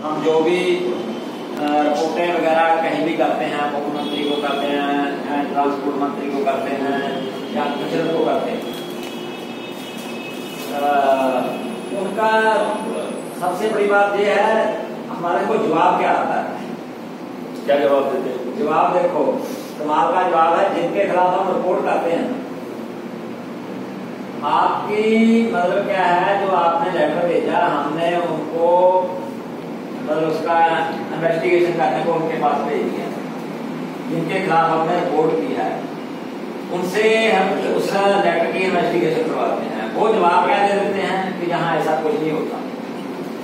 हम जो भी रिपोर्टें वगैरह कहीं भी करते हैं, मुख्यमंत्री को करते हैं, ट्रांसपोर्ट मंत्री को करते हैं या कचरे को करते हैं, उनका सबसे बड़ी बात यह है हमारे को जवाब क्या आता है। क्या जवाब देते हैं? जवाब देखो, तुम्हारा का जवाब है जिनके खिलाफ हम रिपोर्ट करते हैं, आपकी मतलब क्या है, जो आपने लेटर भेजा हमने उनको मतलब उसका इन्वेस्टिगेशन करने को उनके पास भेज दिया, जिनके खिलाफ हमने रिपोर्ट किया है उनसे हम उस लेटर की इन्वेस्टिगेशन करवाते हैं। वो जवाब क्या दे देते हैं कि जहाँ ऐसा कुछ नहीं होता,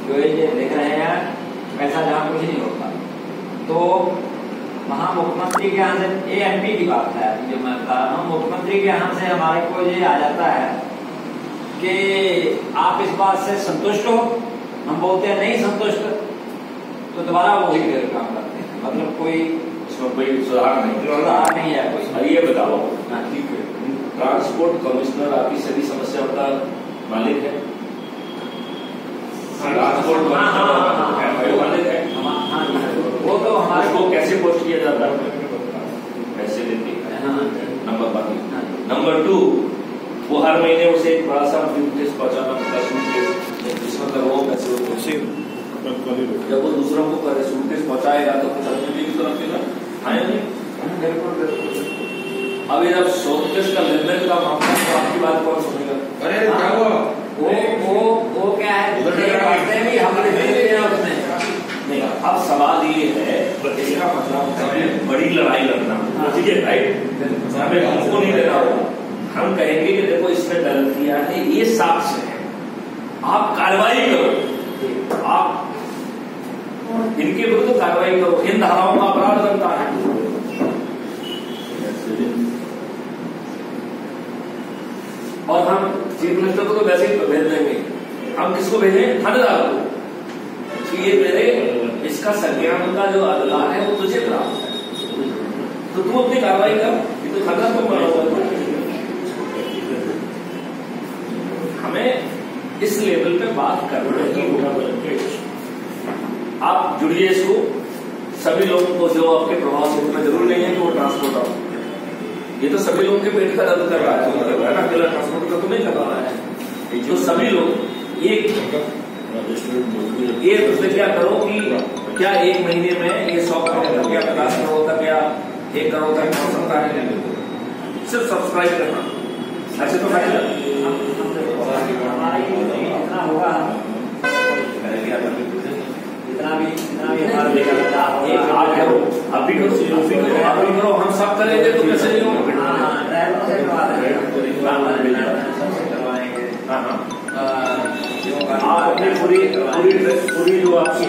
जो ये देख रहे हैं ऐसा जहाँ कुछ नहीं होता। तो वहाँ मुख्यमंत्री के यहाँ से, ये MP की बात है जो मैं बता रहा हूँ, मुख्यमंत्री के यहाँ से हमारे को ये आ जाता है कि आप इस बात से संतुष्ट हो। हम बोलते हैं नहीं संतुष्ट, तो दोबारा वही फिर काम करते हैं, मतलब कोई इसमें कोई सुधार नहीं है कोई। ये बताओ, ठीक है, ट्रांसपोर्ट कमिश्नर आपकी सभी समस्याओं का मालिक है? ट्रांसपोर्ट कमिश्नर मालिक है? वो तो हमारे को कैसे पोस्ट किया जाता है? पैसे देते हैं, नंबर 1। नंबर 2, वो हर महीने उसे एक बड़ा सा सूटकेस पहुंचाना पड़ता है, सूटकेस जिसमें वो पैसे जब वो दूसरों को सूटकेस पहुंचाएगा तो कुछ अपनी की तरफ देगा। अब ये जब सूटकेस का लेनदेन का मामला, तो आपकी बात कौन सुनेगा? अरे क्या हुआ? वो क्या है, भी हमने नहीं। अब सवाल ये है, इसका मतलब हमें बड़ी लड़ाई लड़ना, ठीक है, राइट? हमें हमको नहीं देना होगा। हम कहेंगे कि देखो इसने गलत किया है, ये साक्ष्य है, आप कार्रवाई करो, आप इनके विरुद्ध कार्रवाई करो, इन धाराओं का अपराध बनता है। और हम चीफ मिनिस्टर को तो वैसे ही भेज देंगे, हम किसको भेजें? थानेदार को, कि ये मेरे इसका संज्ञान का जो अधिकार है वो तुझे प्राप्त है, तो तू अपनी कार्रवाई कर, ये तो खतरा तुम बना हुआ। हमें इस लेवल पे बात करना है। आप जुड़िए इसको, सभी लोगों को जो आपके प्रभाव से, इतना जरूर नहीं है कि वो ट्रांसपोर्ट हो, ये तो सभी लोगों के पेट का दर्द कर रहा है ना, अकेला ट्रांसपोर्ट का तो नहीं कर रहा है। जो सभी लोग ये प्रतिज्ञा करो कि क्या 1 महीने में ये 100 करोड़ तक या 50 करोड़ तक या 1 करोड़ तक पहुंच सकता है। सिर्फ सब्सक्राइब करना, ऐसे तो फायदा इतना होगा, इतना भी आप भी करो, हम सब करेंगे तो कैसे नहीं होगा? करवाएंगे। आप अपनी पूरी जो आपकी